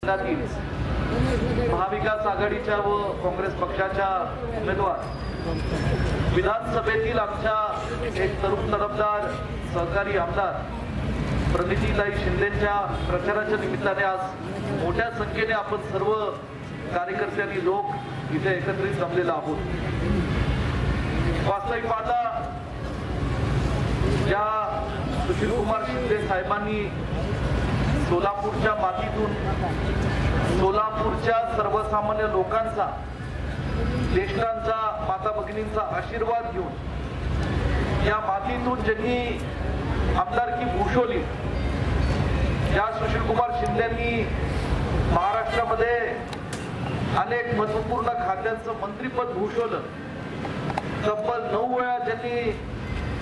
मतदारसंघात येईल। महाविकास आघाडीच्या व काँग्रेस पक्षाच्या उमेदवार विधानसभेतील आमच्या एक तरुण तडफदार सहकारी आमदार प्रणितीताई शिंदेच्या प्रचाराच्या निमित्ताने आज मोठ्या संख्येने आपण सर्व कार्यकर्ते आणि लोक इथे एकत्रित जमलेलो आहोत। वास्तविक पाहता ज्या सुशीलकुमार शिंदे साहेबांनी सोलापूरच्या मातीतून सोलापूरच्या सर्वसामान्य लोकांचा ज्येष्ठांचा माता भगिनींचा आशीर्वाद घेऊन या मातीतून ज्यांनी आमदारकी भूषवली, या सुशीलकुमार शिंदेंनी महाराष्ट्रामध्ये अनेक महत्वपूर्ण खात्यांचं मंत्रिपद भूषवलं। तब्बल 9 वेळा ज्यांनी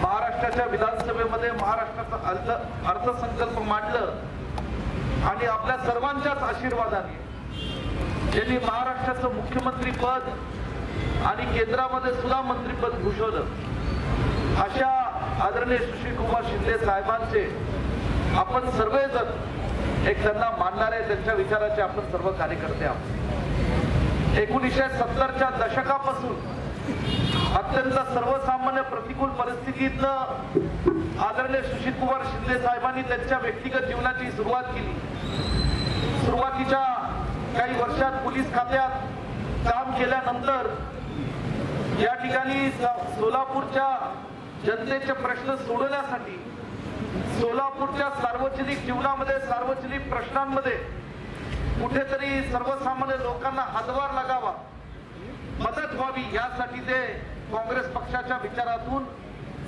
महाराष्ट्राच्या विधानसभेमध्ये महाराष्ट्राचा अर्थसंकल्प मांडलं आणि आपल्या सर्वांच्याच आशीर्वादाने ज्यांनी महाराष्ट्राचं मुख्यमंत्री पद आणि केंद्रामध्ये सुद्धा मंत्रिपद भूषवलं, अशा आदरणीय सुशीलकुमार शिंदे साहेबांचे आपण सर्वजण एक त्यांना मानणारे त्यांच्या विचाराचे आपण सर्व कार्यकर्ते आहोत। 1970च्या दशकापासून अत्यंत सर्वसामान्य प्रतिकूल परिस्थितीतनं आदरणीय सुशीलकुमार शिंदे साहेबांनी त्यांच्या व्यक्तिगत जीवनाची सुरुवात केली। सुरुवातीच्या काही वर्षात पोलीस खात्यात काम केल्यानंतर या ठिकाणी सोलापूरच्या जनतेचे प्रश्न सोडवण्यासाठी सोलापूरच्या सार्वजनिक जीवनामध्ये सार्वजनिक प्रश्नांमध्ये कुठेतरी सर्वसामान्य लोकांना हातभार लागावा, मदत व्हावी, यासाठी ते काँग्रेस पक्षाच्या विचारातून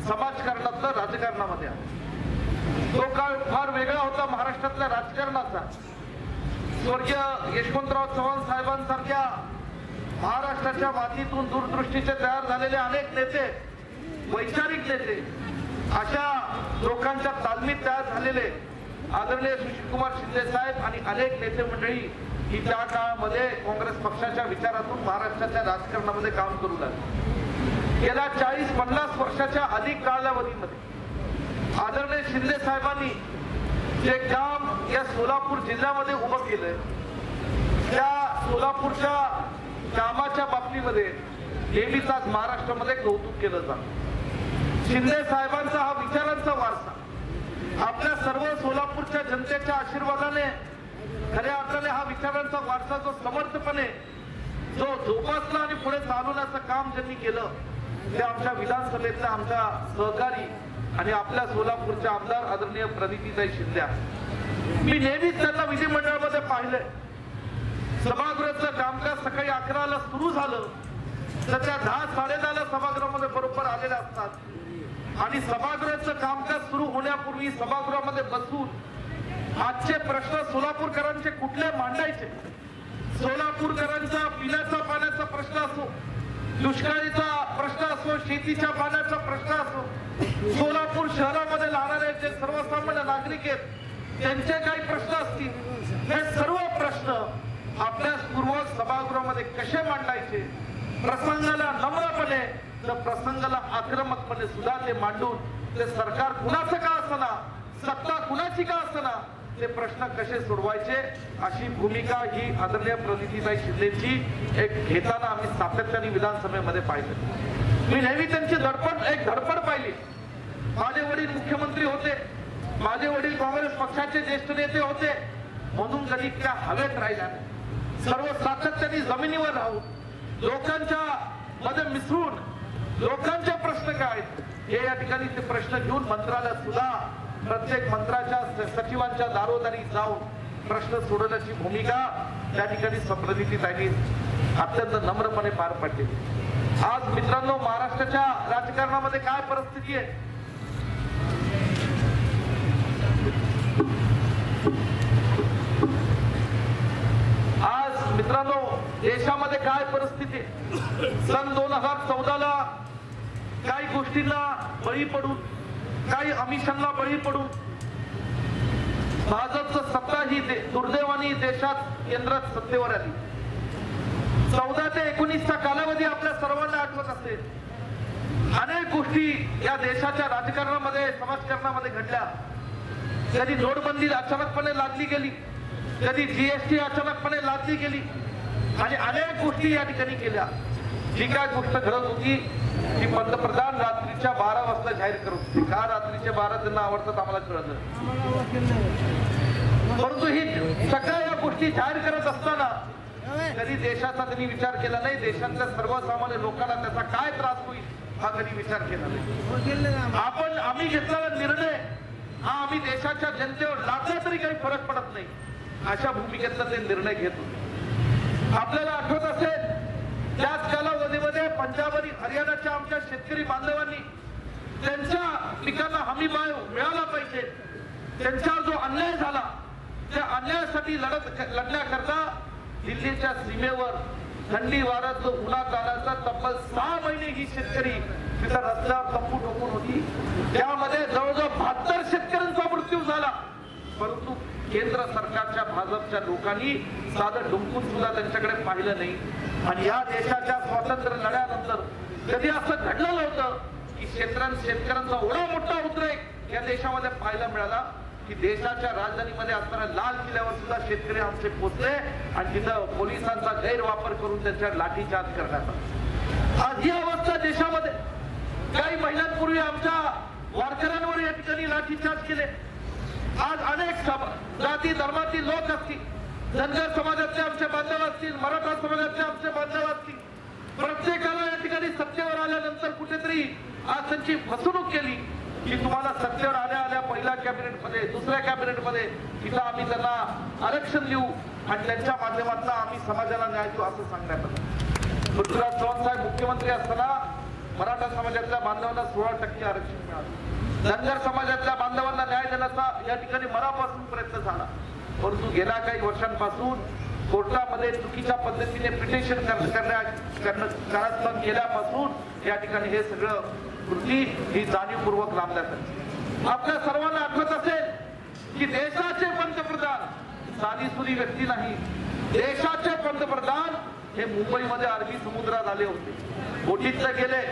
समाजकारणातलं राजकारणामध्ये आले। तो काळ फार वेगळा होता महाराष्ट्रातल्या राजकारणाचा। स्वर्गीय यशवंतराव चव्हाण साहेबांसारख्या महाराष्ट्राच्या मातीतून दूरदृष्टीचे तयार झालेले अनेक नेते, वैचारिक नेते, अशा लोकांच्या तालमीत तयार झालेले आदरणीय सुशीलकुमार शिंदे साहेब आणि अनेक नेते मंडळी ही त्या काळामध्ये काँग्रेस पक्षाच्या विचारातून महाराष्ट्राच्या राजकारणामध्ये काम करू लागले। गेल्या 40-50 वर्षाच्या अधिक कालावधीमध्ये आदरणीय शिंदे साहेबांनी जे काम या सोलापूर जिल्ह्यामध्ये उभं केलंय, त्या सोलापूरच्या कामाच्या बाबतीमध्ये नेहमीच आज महाराष्ट्रामध्ये कौतुक केलं जातं। शिंदे साहेबांचा हा विचारांचा वारसा आपल्या सर्व सोलापूरच्या जनतेच्या आशीर्वादाने खऱ्या अर्थाने हा विचारांचा वारसा जो समर्थपणे जो जोपासला आणि पुढे चालवण्याचं काम ज्यांनी केलं ते आमच्या विधानसभेतल्या आमच्या सहकारी आणि आपल्या सोलापूरच्या आमदार आदरणीय प्रणितीताई शिंदे। मी नेहमीच त्यांना विधिमंडळामध्ये पाहिलंय। सभागृहाचं कामकाज सकाळी 11ला सुरू झालं तर त्या 10-10:30ला सभागृहामध्ये बरोबर आलेल्या असतात आणि सभागृहाचं कामकाज सुरू होण्यापूर्वी सभागृहामध्ये बसून आजचे प्रश्न सोलापूरकरांचे कुठले मांडायचे, सोलापूरकरांचा पिण्याचा पाण्याचा प्रश्न असो, दुष्काळीचा प्रश्न असो, शेतीच्या पाण्याचा प्रश्न असो, सोलापूर शहरामध्ये राहणारे जे सर्वसामान्य नागरिक आहेत त्यांचे काही प्रश्न असतील, हे सर्व प्रश्न आपल्या पूर्व सभागृहामध्ये कसे मांडायचे, प्रसंगाला नम्रपणे तर प्रसंगाला आक्रमकपणे सुद्धा ते मांडून ते सरकार कुणाचं का असना, सत्ता कुणाची का असना, ते प्रश्न कसे सोडवायचे अशी भूमिका ही आदरणीय प्रणितीताई शिंदेची एक घेताना आम्ही सातत्याने विधानसभेमध्ये पाहिलं। मी नेहमी त्यांची धडपड पाहिली। माझे वडील मुख्यमंत्री होते, माझे वडील काँग्रेस पक्षाचे ज्येष्ठ नेते होते, म्हणून कधी त्या हवेत राहिल्या नाही। सर्व सातत्याने जमिनीवर राहून लोकांच्या मध्ये मिसळून लोकांचे प्रश्न काय हे या ठिकाणी ते प्रश्न घेऊन मंत्रालयात सुद्धा प्रत्येक मंत्र्याच्या सचिवांच्या दारोदारी जाऊन प्रश्न सोडवण्याची भूमिका त्या ठिकाणी प्रणितीताईंनी अत्यंत नम्रपणे पार पडली। आज मित्रांनो, महाराष्ट्राच्या राजकारणामध्ये काय परिस्थिती आहे, आज मित्रांनो देशामध्ये काय परिस्थिती आहे। सन 2014ला काही गोष्टींना बळी पडून, काही आमिषांना बळी पडून भाजपचं सत्ता ही दुर्दैवाने देशात केंद्रात सत्तेवर आली। 14 ते 19चा कालावधी आपल्या सर्वांना आठवत असेल। अनेक गोष्टी या देशाच्या राजकारणामध्ये समाजकारणामध्ये घडल्या। कधी नोटबंदी अचानकपणे लागली गेली, कधी जीएसटी अचानकपणे लादली गेली आणि अनेक गोष्टी या ठिकाणी केल्या. जी काय गोष्ट घडत होती ती पंतप्रधान रात्रीच्या 12 वाजता जाहीर करत होते. का रात्रीचे 12 त्यांना आवडतात आम्हाला कळत नाही, परंतु ही सगळ्या या गोष्टी जाहीर करत असताना कधी देशाचा त्यांनी विचार केला नाही. देशातल्या सर्वसामान्य लोकांना त्याचा काय त्रास होईल हा कधी विचार केला नाही. आम्ही घेतलेला निर्णय हा आम्ही देशाच्या जनतेवर लादला तरी काही फरक पडत नाही अशा भूमिकेतला ते निर्णय घेत होते. आपल्याला आठवत असेल त्याच कालावधीमध्ये पंजाब आणि हरियाणाच्या आमच्या शेतकरी बांधवांनी त्यांच्या पिकांना हमी भाव मिळाला पाहिजे, त्यांच्यावर जो अन्याय झाला त्या अन्यायासाठी लढण्याकरता दिल्लीच्या सीमेवर थंडी वाऱ्यात उन्हात आल्याचा तब्बल 6 महिने ही शेतकरी तिथं रस्त्यावर तंबू ठोकून होती. त्यामध्ये जवळजवळ 72 शेतकऱ्यांचा मृत्यू झाला, परंतु केंद्र सरकारच्या भाजपच्या लोकांनी साधं डुंकून सुद्धा त्यांच्याकडे पाहिलं नाही. आणि या देशाच्या स्वातंत्र्य लढ्यानंतर कधी असं घडलं नव्हतं की शेतकऱ्यांचा एवढा मोठा उद्रेक या देशामध्ये पाहायला मिळाला की देशाच्या राजधानीमध्ये असताना लाल किल्ल्यावर सुद्धा शेतकरी आमचे पोचले आणि तिथं पोलिसांचा गैरवापर करून त्यांच्यावर लाठीचार्ज करण्यात आला. आज ही अवस्था देशामध्ये. काही महिन्यांपूर्वी आमच्या वारकऱ्यांवर या ठिकाणी लाठीचार्ज केले. आज अनेक जाती धर्मातील लोक असतील, धनगर समाजातले आमचे बांधव असतील, मराठा समाजातले आमचे बांधव असतील, प्रत्येकाला या ठिकाणी सत्तेवर आल्यानंतर कुठेतरी आज त्यांची फसवणूक केली की तुम्हाला सत्तेवर आल्या पहिल्या कॅबिनेटमध्ये दुसऱ्या कॅबिनेटमध्ये तिथं आम्ही त्यांना आरक्षण देऊ आणि त्यांच्या माध्यमातून आम्ही समाजाला न्याय देऊ असं सांगण्यात आलं. पृथ्वीराज चव्हाण साहेब मुख्यमंत्री असताना मराठा समाजातल्या बांधवांना 16% आरक्षण मिळालं. धनगर समाजातल्या बांधवांना न्याय देण्याचा या ठिकाणी मनापासून प्रयत्न झाला, परंतु गेल्या काही वर्षांपासून कोर्टामध्ये चुकीच्या पद्धतीने पिटिशन केल्यापासून या ठिकाणी हे सगळं कृती ही जाणीवपूर्वक लांबण्यात आली. आपल्या सर्वांना आठवत असेल की देशाचे पंतप्रधान साधीसुधी व्यक्ती नाही, देशाचे पंतप्रधान हे मुंबईमध्ये अरबी समुद्रात आले होते. बोटीतले गेले,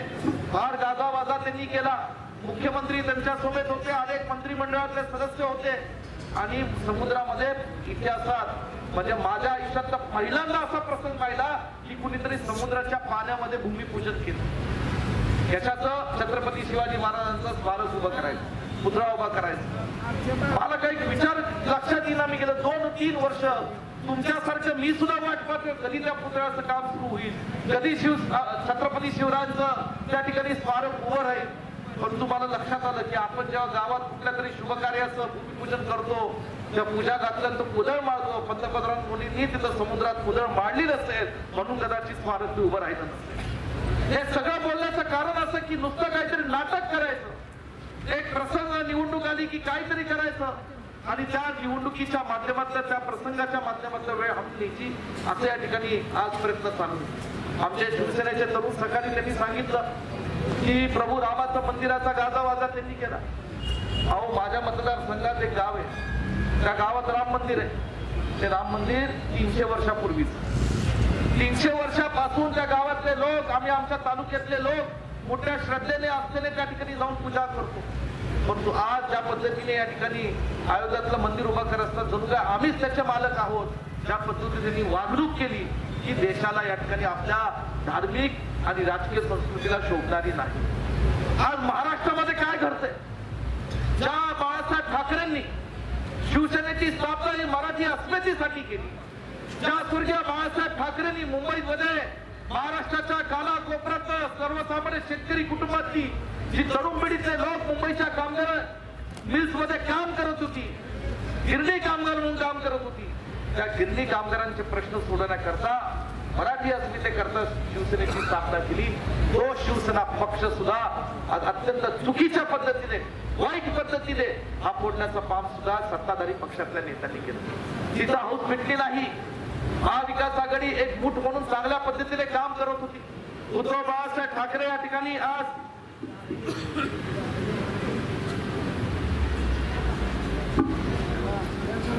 फार गाजावाजा त्यांनी केला. मुख्यमंत्री त्यांच्या सोबत होते, अनेक मंत्रिमंडळातले सदस्य होते आणि समुद्रामध्ये इतिहासात म्हणजे माझ्या आयुष्यातला पहिल्यांदा असा प्रसंग पाहिला की कुणीतरी समुद्राच्या पाण्यामध्ये भूमिपूजन केलं. याच्याचं छत्रपती शिवाजी महाराजांचं स्मारक उभं करायचं, पुतळा उभा करायचा. मला काही विचार लक्षात येईना. मी गेलं 2-3 वर्ष तुमच्यासारखं मी सुद्धा वाट पाहतोय कधी त्या पुतळ्याचं काम सुरू होईल, कधी छत्रपती शिवरायांचं त्या ठिकाणी स्मारक उभं राहील. पण तुम्हाला लक्षात आलं की आपण जेव्हा गावात कुठल्या तरी शुभ कार्याचं भूमिपूजन करतो, त्या पूजा घातल्यानंतर कुदळ माळतो. पंतप्रधान मोदींनी तिथं समुद्रात कुदळ माळली नसेल म्हणून कदाचित स्मारक उभं राहिलं नसेल. हे सगळं बोलण्याचं कारण असं की नुसतं काहीतरी नाटक करायचं, एक प्रसंग निवडणूक आली की काहीतरी करायचं आणि त्या निवडणुकीच्या माध्यमातल्या त्या प्रसंगाच्या माध्यमातल्या वेळ हटण्याची असं या ठिकाणी आज प्रयत्न चालू. आमच्या शिवसेनेचे तरुण सकाळी त्यांनी सांगितलं की प्रभू रामाचं मंदिराचा गाजावाजा त्यांनी केला. अहो माझ्या मतदारसंघात एक गाव आहे, त्या गावात राम मंदिर आहे. ते राम मंदिर 300 वर्षापूर्वीच, 300 वर्षापासून त्या गावातले लोक, आम्ही आमच्या तालुक्यातले लोक मोठ्या श्रद्धेने असलेले त्या ठिकाणी जाऊन पूजा करतो. परंतु आज ज्या पद्धतीने या ठिकाणी अयोध्यातलं मंदिर उभं करत असतात जणू काय आम्हीच त्याचे मालक आहोत, ज्या पद्धतीने त्यांनी वागणूक केली की देशाला या ठिकाणी आपल्या धार्मिक आणि राजकीय संस्कृतीला शोभणारी नाही. आज महाराष्ट्रामध्ये काय घडतंय? ज्या बाळासाहेब ठाकरेंनी शिवसेनेची स्थापना ही मराठी अस्मितेसाठी केली, ज्या स्वर्गीय बाळासाहेब ठाकरेंनी मुंबईमध्ये महाराष्ट्राच्या कानाकोपऱ्यात सर्वसामान्य शेतकरी कुटुंबातली जी तरुण पिढीतले लोक मुंबईच्या कामगार मिल्स मध्ये काम करत होती, गिरणी कामगार म्हणून काम करत होती, त्या गिरणी कामगारांचे प्रश्न सोडवण्याकरता मराठी अस्मितेकरता शिवसेनेची स्थापना केली. तो शिवसेना पक्ष सुद्धा अत्यंत चुकीच्या पद्धतीने, वाईट पद्धतीने हा फोडण्याचं काम सुद्धा सत्ताधारी पक्षातल्या नेत्यांनी केलं. तिचा हौस मिटली नाही. महाविकास आघाडी एक मुठ म्हणून चांगल्या पद्धतीने काम करत होती. उद्धव बाळासाहेब ठाकरे या ठिकाणी आज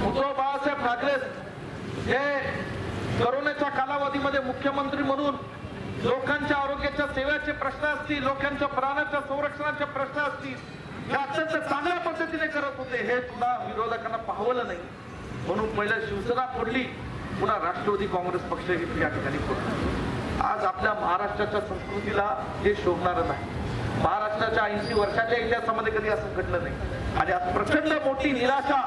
उद्धव बाळासाहेब ठाकरे हे कोरोनाच्या कालावधीमध्ये मुख्यमंत्री म्हणून लोकांच्या आरोग्याच्या सेवेचे प्रश्न असतील, लोकांच्या प्राणाच्या संरक्षणाचे प्रश्न असतील, हे अत्यंत चांगल्या पद्धतीने करत होते. हे सुद्धा विरोधकांना पाहवलं नाही. म्हणून पहिल्या शिवसेना फोडली, पुन्हा राष्ट्रवादी काँग्रेस पक्ष ही या ठिकाणी फोडला. आज आपल्या महाराष्ट्राच्या संस्कृतीला हे शोभणारं नाही. महाराष्ट्राच्या 80 वर्षाच्या इतिहासामध्ये कधी असं घडलं नाही आणि आज प्रचंड मोठी निराशा,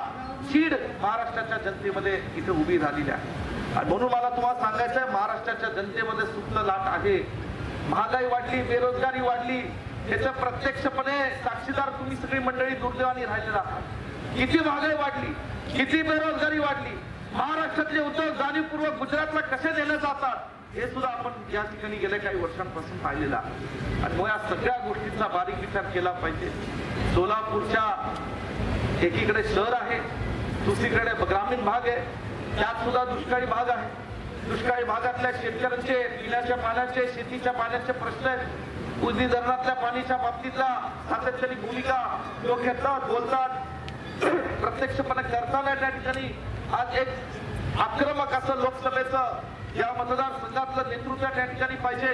चीड महाराष्ट्राच्या जनतेमध्ये इथे उभी झालेली आहे. आणि म्हणून मला तुम्हाला सांगायचं आहे, महाराष्ट्राच्या जनतेमध्ये सुप्त लाट आहे. महागाई वाढली, बेरोजगारी वाढली, याच्या प्रत्यक्षपणे साक्षीदार तुम्ही सगळी मंडळी दुर्दैवाने राहिलेला आहात. किती महागाई वाढली, किती बेरोजगारी वाढली, महाराष्ट्रातले उद्योग जाणीवपूर्वक गुजरातला कसे नेले जातात हे सुद्धा आपण या ठिकाणी गेल्या काही वर्षांपासून पाहिलेलं आहे. आणि मग या सगळ्या गोष्टींचा बारीक विचार केला पाहिजे. सोलापूरच्या एकीकडे शहर आहे, दुसरीकडे ग्रामीण भाग आहे, त्यात सुद्धा दुष्काळी भाग आहे. दुष्काळी भागातल्या शेतकऱ्यांचे पिण्याच्या पाण्याचे, शेतीच्या पाण्याचे प्रश्न आहेत. उजनी धरणातल्या पाण्याच्या बाबतीतला सातत्याने भूमिका लोक घेतात, बोलतात, प्रत्यक्षपणे करताना त्या ठिकाणी आज एक आक्रमक असं लोकसभेचं या मतदारसंघातलं नेतृत्व त्या ठिकाणी पाहिजे.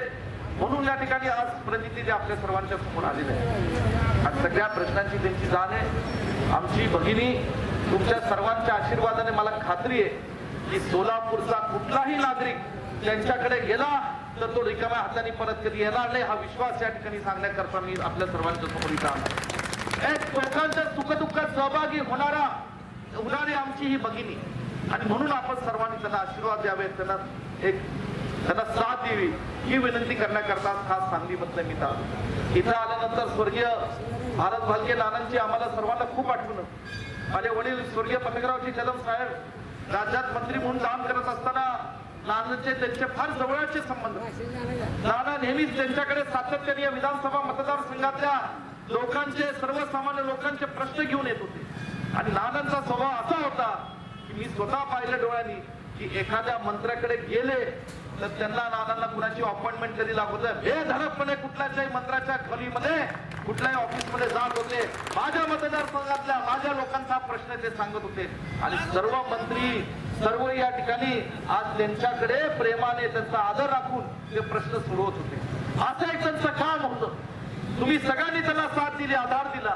म्हणून या ठिकाणी आज प्रतिनिधी आपल्या सर्वांच्या समोर आलेले आहे. आज सगळ्या प्रश्नांची त्यांची जाण आहे. आमची भगिनी तुमच्या सर्वांच्या आशीर्वादाने मला खात्री आहे की सोलापूरचा कुठलाही नागरिक त्यांच्याकडे गेला तर तो रिकाम्या हाताने परत कधी येणार नाही, हा विश्वास या ठिकाणी सांगण्याकरता मी आपल्या सर्वांच्या समोर इथं आलो. एक लोकांच्या सुखदुःखात सहभागी होणारी आमची ही भगिनी, आणि म्हणून आपण सर्वांनी त्यांना आशीर्वाद द्यावे, त्यांना साथ द्यावी ही विनंती करण्याकरता खास सांगलीमधलं मी आलो. इथं आल्यानंतर स्वर्गीय भारत भालके नानांची आम्हाला सर्वांना खूप आठवण. माझे वडील स्वर्गीय पटकरावजी कदम साहेब राज्यात मंत्री म्हणून काम करत असताना नानांचे त्यांचे फार जवळचे संबंध. नाना नेहमीच त्यांच्याकडे सातत्याने विधानसभा मतदारसंघातल्या लोकांचे, सर्वसामान्य लोकांचे प्रश्न घेऊन येत होते. आणि नानांचा स्वभाव असा होता की मी स्वतः पाहिलं डोळ्यांनी की एखाद्या मंत्र्याकडे गेले तर त्यांना, नानांना कुणाची अपॉइंटमेंट कधी लागत बेधडकपणे कुठल्याही मंत्र्याच्या खोलीमध्ये, कुठल्याही ऑफिसमध्ये जात होते. माझ्या मतदारसंघातल्या माझ्या लोकांचा प्रश्न ते सांगत होते आणि सर्व मंत्री सर्व या ठिकाणी आज त्यांच्याकडे प्रेमाने त्यांचा आदर राखून ते प्रश्न सोडवत होते. असं एक त्यांचं काम होतं. तुम्ही सगळ्यांनी त्यांना साथ दिली, आधार दिला.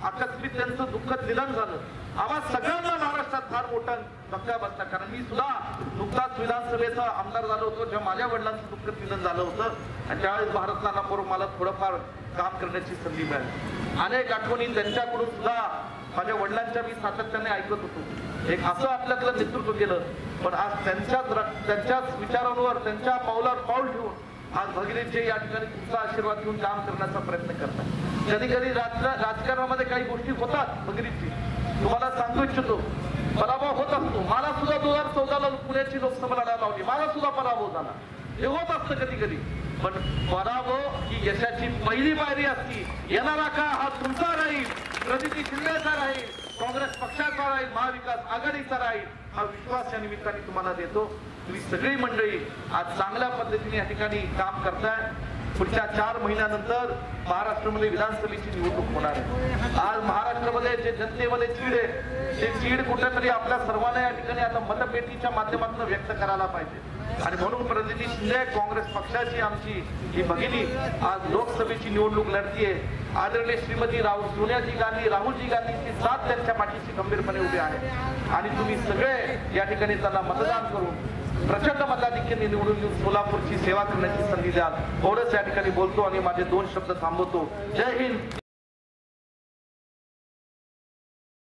आकस्मिक त्यांचं दुःखद निधन झालं. आम्हा सगळ्यांना महाराष्ट्रात फार मोठा धक्का बसला, कारण मी सुद्धा नुकताच विधानसभेचा आमदार झालो होतो जेव्हा माझ्या वडिलांचं दुःखद निधन झालं होतं. आणि त्यावेळेस भारत नानाबरोबर मला थोडंफार काम करण्याची संधी मिळाली. अनेक आठवणी त्यांच्याकडून सुद्धा माझ्या वडिलांच्या मी सातत्याने ऐकत होतो. एक असं आपल्याकडे नेतृत्व केलं, पण आज त्यांच्याच विचारांवर, त्यांच्या पावलावर पाऊल ठेवून आज भगिनीचे या ठिकाणी तुमचा आशीर्वाद घेऊन काम करण्याचा प्रयत्न करतात. कधी कधी राजकारणामध्ये काही गोष्टी होतात भगिनीची, तुम्हाला सांगू इच्छितो, पराभव होत असतो. मला सुद्धा 2014ला पुण्याची लोकसभा लढा लावली, मला सुद्धा पराभव झाला. हे होत असतं कधी कधी, पण पराभव ही यशाची पहिली पायरी असती. येणारा काळ हा तुमचा राहील, प्रणिती शिंदेचा राहील, काँग्रेस पक्षाचा राहील, महाविकास आघाडीचा राहील, हा विश्वास या निमित्ताने तुम्हाला देतो. तुम्ही सगळी मंडळी आज चांगल्या पद्धतीने या ठिकाणी काम करताय. पुढच्या 4 महिन्यानंतर महाराष्ट्रामध्ये विधानसभेची निवडणूक होणार आहे. आज महाराष्ट्रामध्ये जे जनतेमध्ये चीड आहे, ते चीड कुठेतरी आपल्या सर्वांना या ठिकाणी आता मतपेटीच्या माध्यमातून व्यक्त करायला पाहिजे. आणि म्हणून प्रणिती शिंदे काँग्रेस पक्षाची आमची ही भगिनी आज लोकसभेची निवडणूक लढतीये. आदरणीय श्रीमती सोनियाजी गांधी, राहुलजी गांधीची साथ त्यांच्या पाठीशी गंभीरपणे उभी आहे. आणि तुम्ही सगळे या ठिकाणी त्यांना मतदान करून प्रचंड मताधिक्याने निवडून येऊन सोलापूरची सेवा करण्याची संधी द्याल. एवढंच या ठिकाणी बोलतो आणि माझे 2 शब्द थांबवतो. जय हिंद.